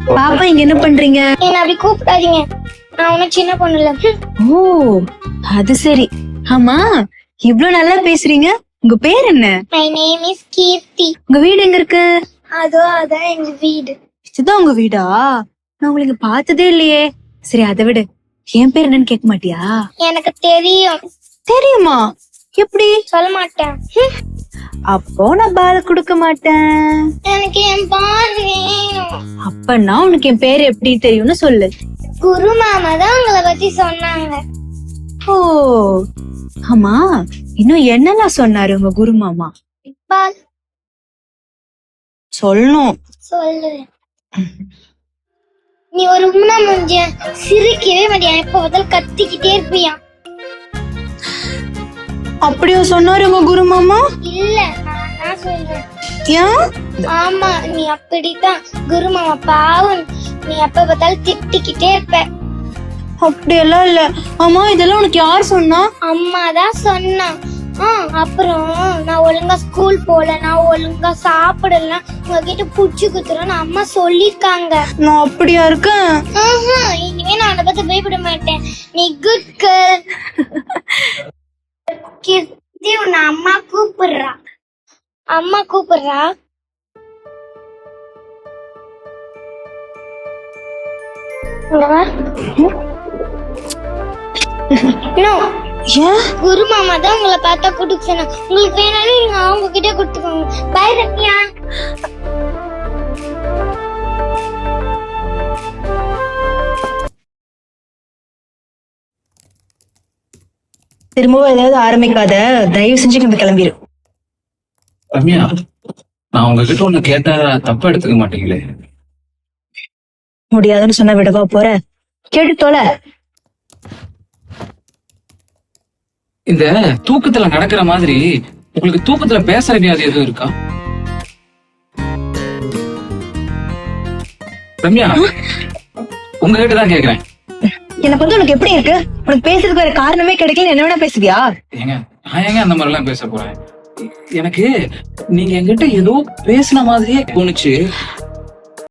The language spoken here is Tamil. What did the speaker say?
பாப்பா இங்க என்ன பண்றீங்க? என்ன அப்படி கூப்பிடாதீங்க, நான் ஒன்னும் சின்ன பொண்ணுல. ஓ அது சரி. ஆமா இவ்ளோ நல்லா பேசுறீங்க. உங்க பேர் என்ன? மை நேம் இஸ் கீர்த்தி. உங்க வீடு எங்க இருக்கு? அதான் எங்க வீடு. இதுதான் உங்க வீடா? நான் உங்களுக்கு பார்த்ததே இல்லையே. சரி அதை விடு, என் பேர் என்னன்னு கேட்க மாட்டியா? எனக்கு தெரியும். தெரியுமா? எப்படி? சொல்ல மாட்டேன். அப்போ நான் பால் கொடுக்க மாட்டேன். எனக்கு என் பால் வேணும். அப்பன்னா உனக்கு என் பேர் எப்படி தெரியும்னு சொல்லு. குரு மாமா தான் உங்களை பத்தி சொன்னாங்க. ஓ ஆமா, இன்னும் என்னெல்லாம் சொன்னாரு உங்க குரு மாமா? பால் சொல்லணும். சொல்லு. நீ ஒரு உம்னா முடிஞ்ச சிரிக்கவே மாட்டியா, எப்ப பார்த்தாலும் கத்திக்கிட்டே இருப்பியா? அப்படியா சொன்னாரு உங்க குரு மாமா? இல்ல, நான் சொல்றேன். ஏன்? ஆமா, நீ அப்படித்தான். குரு மாமா பாவம், நீ எப்ப பார்த்தாலும் திட்டிக்கிட்டே இருப்ப. அப்படியெல்லாம் இல்ல. ஆமா இதெல்லாம் உனக்கு யார் சொன்னா? அம்மா தான் சொன்னா. அப்புறம் நான் ஒழுங்கா ஸ்கூல் போல, நான் ஒழுங்கா சாப்பிடல, உங்ககிட்ட புடிச்சு குத்துறேன்னு அம்மா சொல்லிருக்காங்க. நான் அப்படியா இருக்கேன்? இனிமே நான் அதை பத்தி பயப்பட மாட்டேன். நீ குட் கேர்ள். கீர்த்தி உன்னை அம்மா கூப்பிடுறா. அம்மா கூப்பிடுறா. குரு மாமா தான் உங்களை பார்த்தா குடுக்க சொன்னா. உங்களுக்கு வேணாலும் நீங்க அவங்க கிட்ட குடுத்துக்கோங்க. பாய் ரம்யா. திரும்பவும் ஏதாவது ஆரம்பிக்காத, தயவு செஞ்சு நம்ம கிளம்பிடு. ரம்யா, நான் உங்ககிட்ட ஒண்ணு கேட்டா தப்பா எடுத்துக்க மாட்டீங்களே? முடியாதுன்னு சொன்னா விடவா போற? கேட்டு தொலை. இந்த தூக்கத்துல நடக்கிற மாதிரி உங்களுக்கு தூக்கத்துல பேசுற வியாதி எதுவும் இருக்கா? ரம்யா, உங்ககிட்ட தான் கேக்குறேன். எனக்கு வந்து உனக்கு எப்படி இருக்கு? உனக்கு பேசுறதுக்கு வேற காரணமே கிடைக்கல, என்ன வேணா பேசுவியா? ஏங்க நான் ஏங்க அந்த மாதிரி எல்லாம் பேச போறேன்? எனக்கு நீங்க என்கிட்ட ஏதோ பேசின மாதிரியே தோணுச்சு.